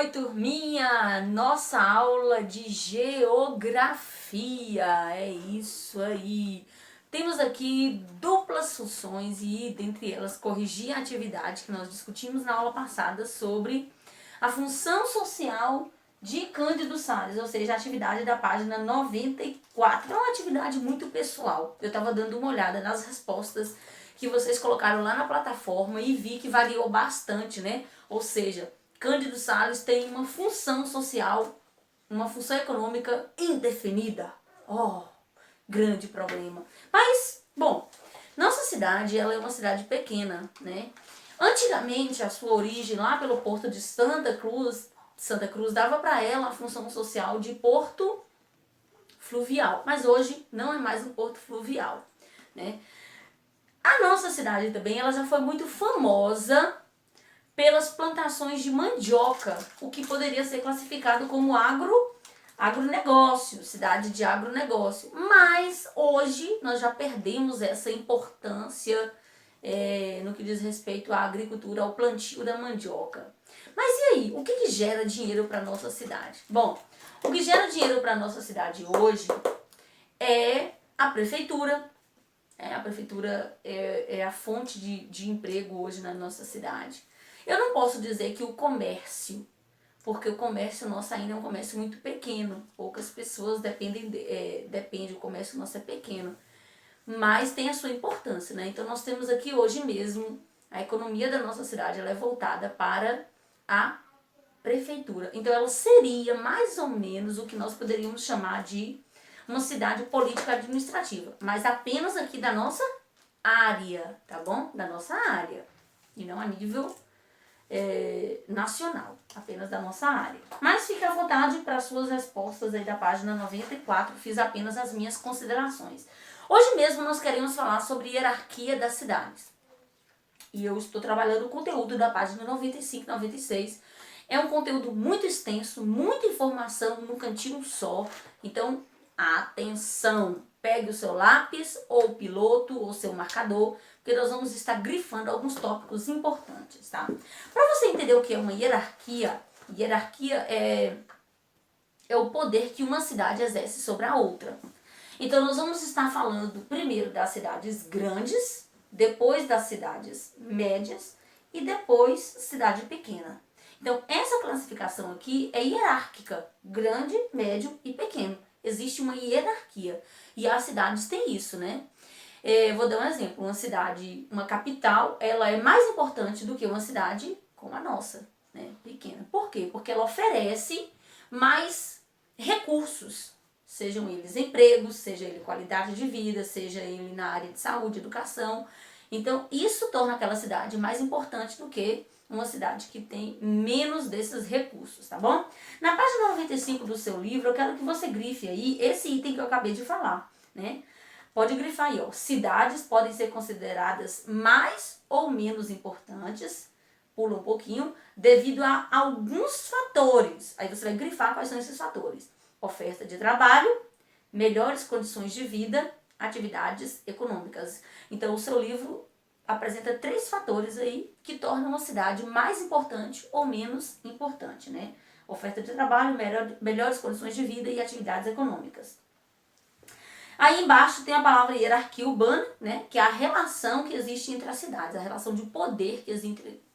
Oi, turminha! Nossa aula de geografia, é isso aí. Temos aqui duplas funções e, dentre elas, corrigir a atividade que nós discutimos na aula passada sobre a função social de Cândido Sales, ou seja, a atividade da página 94. É uma atividade muito pessoal. Eu estava dando uma olhada nas respostas que vocês colocaram lá na plataforma e vi que variou bastante, né? Ou seja, Cândido Sales tem uma função social, uma função econômica indefinida. Oh, grande problema. Mas, bom, nossa cidade, ela é uma cidade pequena, né? Antigamente, a sua origem lá pelo porto de Santa Cruz dava para ela a função social de porto fluvial, mas hoje não é mais um porto fluvial, né? A nossa cidade também, ela já foi muito famosa pelas plantações de mandioca, o que poderia ser classificado como agronegócio, cidade de agronegócio. Mas hoje nós já perdemos essa importância no que diz respeito à agricultura, ao plantio da mandioca. Mas e aí, o que gera dinheiro para a nossa cidade? Bom, o que gera dinheiro para a nossa cidade hoje é a prefeitura. A prefeitura é a fonte de emprego hoje na nossa cidade. Eu não posso dizer que o comércio, porque o comércio nosso ainda é um comércio muito pequeno. Poucas pessoas dependem, o comércio nosso é pequeno. Mas tem a sua importância, né? Então nós temos aqui hoje mesmo, a economia da nossa cidade, ela é voltada para a prefeitura. Então ela seria mais ou menos o que nós poderíamos chamar de uma cidade política administrativa, mas apenas aqui da nossa área, tá bom? Da nossa área, e não a nível nacional, apenas da nossa área. Mas fique à vontade para as suas respostas aí da página 94, fiz apenas as minhas considerações. Hoje mesmo nós queremos falar sobre hierarquia das cidades. E eu estou trabalhando o conteúdo da página 95, 96. É um conteúdo muito extenso, muita informação num cantinho só. Então, atenção! Pegue o seu lápis, ou o piloto, ou seu marcador, porque nós vamos estar grifando alguns tópicos importantes, tá? Para você entender o que é uma hierarquia é o poder que uma cidade exerce sobre a outra. Então, nós vamos estar falando primeiro das cidades grandes, depois das cidades médias e depois cidade pequena. Então, essa classificação aqui é hierárquica, grande, médio e pequeno. Existe uma hierarquia e as cidades têm isso, né? Vou dar um exemplo, uma capital, ela é mais importante do que uma cidade como a nossa, né? Pequena. Por quê? Porque ela oferece mais recursos, sejam eles empregos, seja ele qualidade de vida, seja ele na área de saúde, educação. Então, isso torna aquela cidade mais importante do que uma cidade que tem menos desses recursos, tá bom? Na página 95 do seu livro, eu quero que você grife aí esse item que eu acabei de falar, né? Pode grifar aí, ó. Cidades podem ser consideradas mais ou menos importantes, pula um pouquinho, devido a alguns fatores. Aí você vai grifar quais são esses fatores. Oferta de trabalho, melhores condições de vida, atividades econômicas. Então, o seu livro apresenta 3 fatores aí que tornam uma cidade mais importante ou menos importante, né? Oferta de trabalho, melhores condições de vida e atividades econômicas. Aí embaixo tem a palavra hierarquia urbana, né? Que é a relação que existe entre as cidades, a relação de poder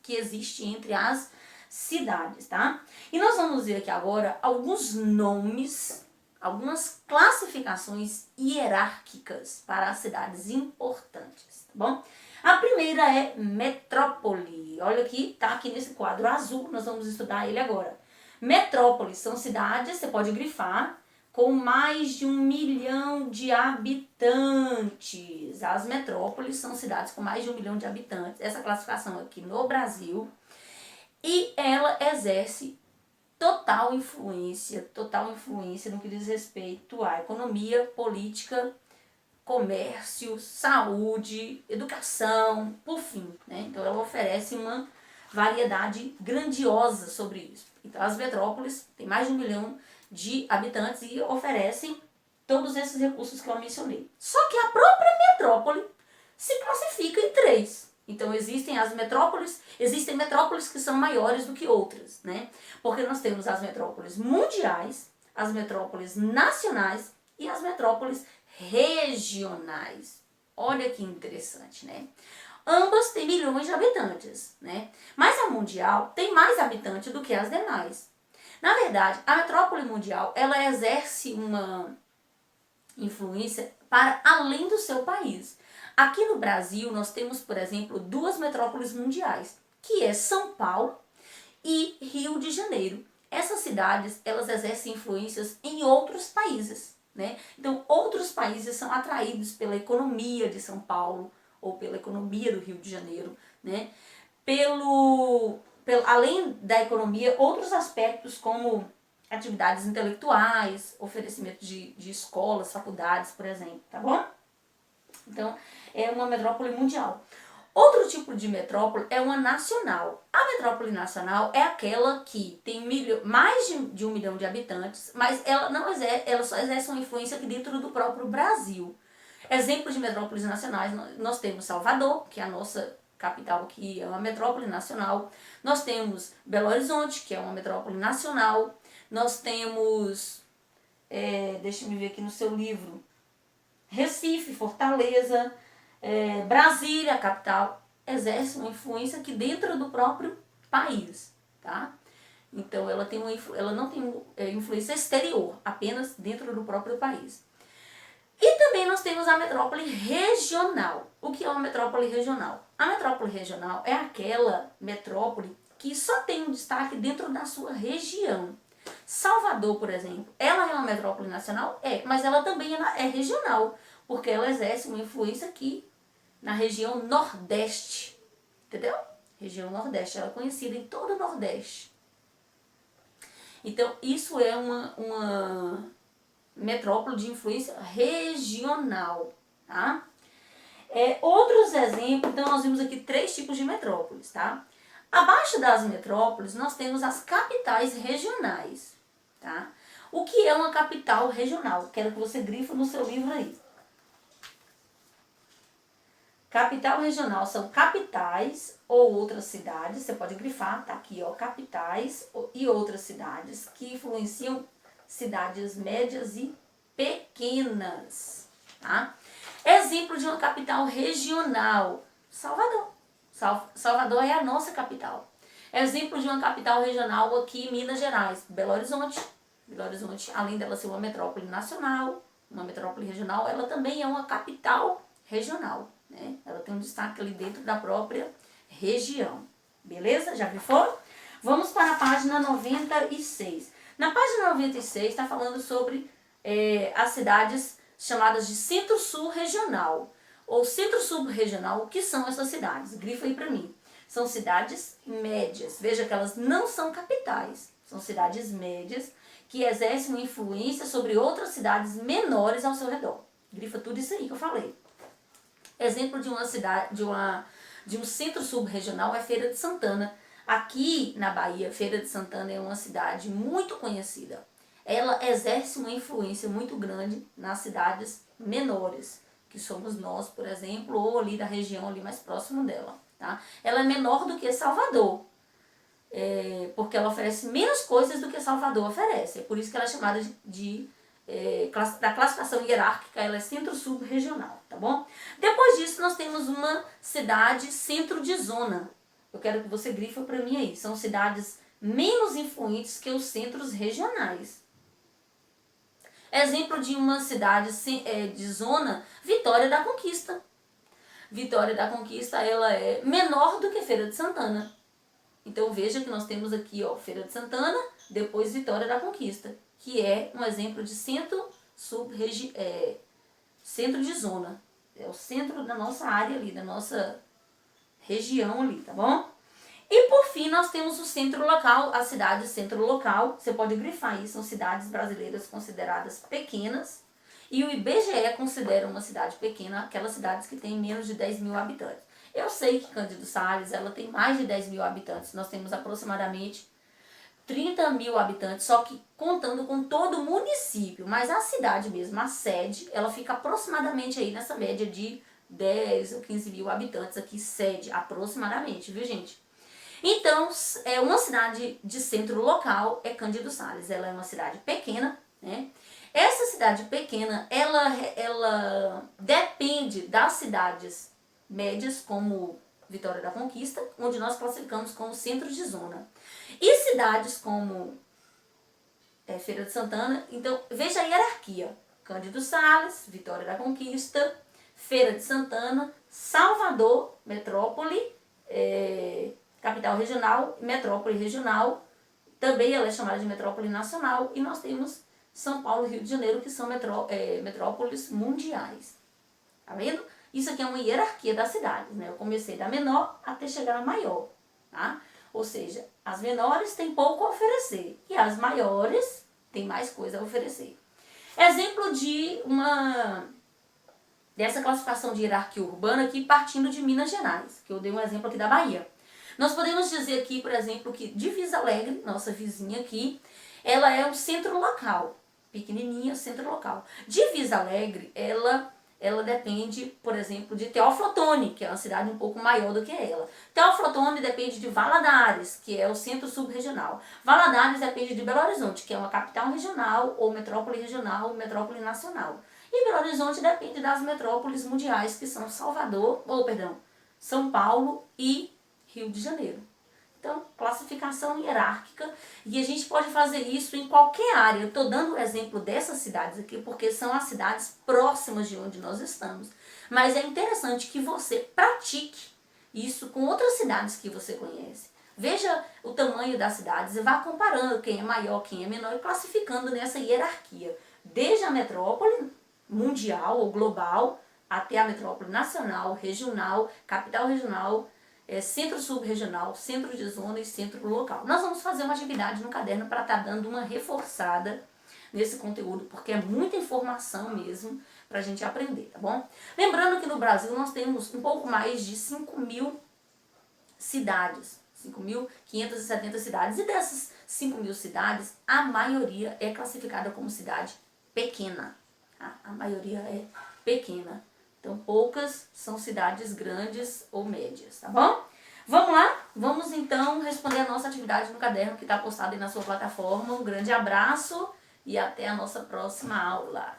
que existe entre as cidades, tá? E nós vamos ver aqui agora alguns nomes, algumas classificações hierárquicas para as cidades importantes, tá bom? A primeira é metrópole. Olha aqui, tá aqui nesse quadro azul, nós vamos estudar ele agora. Metrópoles são cidades, você pode grifar, com mais de 1 milhão de habitantes. As metrópoles são cidades com mais de 1 milhão de habitantes. Essa classificação aqui no Brasil. E ela exerce total influência no que diz respeito à economia, política, comércio, saúde, educação, por fim, né? Então ela oferece uma variedade grandiosa sobre isso. Então as metrópoles têm mais de 1 milhão de habitantes e oferecem todos esses recursos que eu mencionei. Só que a própria metrópole se classifica em 3. Então existem metrópoles que são maiores do que outras, né? Porque nós temos as metrópoles mundiais, as metrópoles nacionais e as metrópoles regionais. Olha que interessante, né? Ambas têm milhões de habitantes, né? Mas a mundial tem mais habitantes do que as demais. Na verdade, a metrópole mundial, ela exerce uma influência para além do seu país. Aqui no Brasil, nós temos, por exemplo, duas metrópoles mundiais, que é São Paulo e Rio de Janeiro. Essas cidades, elas exercem influências em outros países, né? Então, outros países são atraídos pela economia de São Paulo ou pela economia do Rio de Janeiro, né? Além da economia, outros aspectos como atividades intelectuais, oferecimento de escolas, faculdades, por exemplo, tá bom? Então, é uma metrópole mundial. Outro tipo de metrópole é uma nacional. A metrópole nacional é aquela que tem mais de 1 milhão de habitantes, mas ela só exerce uma influência aqui dentro do próprio Brasil. Exemplos de metrópoles nacionais, nós temos Salvador, que é a nossa capital, que é uma metrópole nacional. Nós temos Belo Horizonte, que é uma metrópole nacional. Nós temos, deixa eu ver aqui no seu livro, Recife, Fortaleza, Brasília, a capital, exerce uma influência aqui dentro do próprio país, tá? Então ela não tem influência exterior, apenas dentro do próprio país. E também nós temos a metrópole regional. O que é uma metrópole regional? A metrópole regional é aquela metrópole que só tem um destaque dentro da sua região. Salvador, por exemplo, ela é uma metrópole nacional? Mas ela também é regional, porque ela exerce uma influência aqui na região Nordeste, entendeu? Região Nordeste, ela é conhecida em todo o Nordeste. Então, isso é uma metrópole de influência regional, tá? Outros exemplos, então nós vimos aqui 3 tipos de metrópoles, tá? Abaixo das metrópoles, nós temos as capitais regionais, tá? O que é uma capital regional? Quero que você grife no seu livro aí. Capital regional são capitais ou outras cidades, você pode grifar, tá aqui, ó, capitais e outras cidades que influenciam cidades médias e pequenas, tá? Exemplo de uma capital regional, Salvador. Salvador é a nossa capital. Exemplo de uma capital regional aqui em Minas Gerais, Belo Horizonte. Belo Horizonte, além dela ser uma metrópole nacional, uma metrópole regional, ela também é uma capital regional, né? Ela tem um destaque ali dentro da própria região. Beleza? Já grifou? Vamos para a página 96. Na página 96 está falando sobre as cidades chamadas de Centro-Sul Regional. Ou Centro-Sul Regional, o que são essas cidades? Grifa aí para mim. São cidades médias. Veja que elas não são capitais. São cidades médias que exercem uma influência sobre outras cidades menores ao seu redor. Grifa tudo isso aí que eu falei. Exemplo de uma cidade, de um centro subregional é Feira de Santana. Aqui na Bahia, Feira de Santana é uma cidade muito conhecida. Ela exerce uma influência muito grande nas cidades menores, que somos nós, por exemplo, ou ali da região ali mais próximo dela, tá? Ela é menor do que Salvador, porque ela oferece menos coisas do que Salvador oferece. É por isso que ela é chamada da classificação hierárquica, ela é centro-sub-regional, tá bom? Depois disso, nós temos uma cidade centro de zona. Eu quero que você grifa para mim aí. São cidades menos influentes que os centros regionais. Exemplo de uma cidade de zona, Vitória da Conquista. Vitória da Conquista, ela é menor do que Feira de Santana. Então veja que nós temos aqui, ó, Feira de Santana, depois Vitória da Conquista, que é um exemplo de centro de zona. É o centro da nossa área ali, da nossa região ali, tá bom? E por fim nós temos o centro local, a cidade centro local, você pode grifar aí, são cidades brasileiras consideradas pequenas, e o IBGE considera uma cidade pequena aquelas cidades que têm menos de 10 mil habitantes. Eu sei que Cândido Sales, ela tem mais de 10 mil habitantes, nós temos aproximadamente 30 mil habitantes, só que contando com todo o município, mas a cidade mesmo, a sede, ela fica aproximadamente aí nessa média de 10 ou 15 mil habitantes aqui, sede, aproximadamente, viu, gente? Então, uma cidade de centro local é Cândido Sales. Ela é uma cidade pequena, né? Essa cidade pequena, ela depende das cidades médias, como Vitória da Conquista, onde nós classificamos como centro de zona. E cidades como Feira de Santana, então veja a hierarquia. Cândido Sales, Vitória da Conquista, Feira de Santana, Salvador, metrópole, capital regional, metrópole regional, também ela é chamada de metrópole nacional, e nós temos São Paulo e Rio de Janeiro, que são metrópoles mundiais. Tá vendo? Isso aqui é uma hierarquia das cidades, né? Eu comecei da menor até chegar na maior, tá? Ou seja, as menores têm pouco a oferecer e as maiores têm mais coisa a oferecer. Exemplo dessa classificação de hierarquia urbana aqui partindo de Minas Gerais, que eu dei um exemplo aqui da Bahia. Nós podemos dizer aqui, por exemplo, que Divisa Alegre, nossa vizinha aqui, ela é um centro local, pequenininha, centro local. Divisa Alegre, ela depende, por exemplo, de Teófilo Otoni, que é uma cidade um pouco maior do que ela. Teófilo Otoni depende de Valadares, que é o centro subregional. Valadares depende de Belo Horizonte, que é uma capital regional, ou metrópole regional, ou metrópole nacional. E Belo Horizonte depende das metrópoles mundiais, que são São Paulo e Rio de Janeiro. Então, classificação hierárquica, e a gente pode fazer isso em qualquer área. Eu estou dando o exemplo dessas cidades aqui, porque são as cidades próximas de onde nós estamos. Mas é interessante que você pratique isso com outras cidades que você conhece. Veja o tamanho das cidades e vá comparando quem é maior, quem é menor, e classificando nessa hierarquia. Desde a metrópole mundial ou global, até a metrópole nacional, regional, capital regional, centro subregional, centro de zona e centro local. Nós vamos fazer uma atividade no caderno para estar dando uma reforçada nesse conteúdo, porque é muita informação mesmo para a gente aprender, tá bom? Lembrando que no Brasil nós temos um pouco mais de 5.000 cidades, 5.570 cidades, e dessas 5.000 cidades, a maioria é classificada como cidade pequena, tá? A maioria é pequena. Então, poucas são cidades grandes ou médias, tá bom? Vamos lá? Vamos então responder a nossa atividade no caderno que está postado aí na sua plataforma. Um grande abraço e até a nossa próxima aula.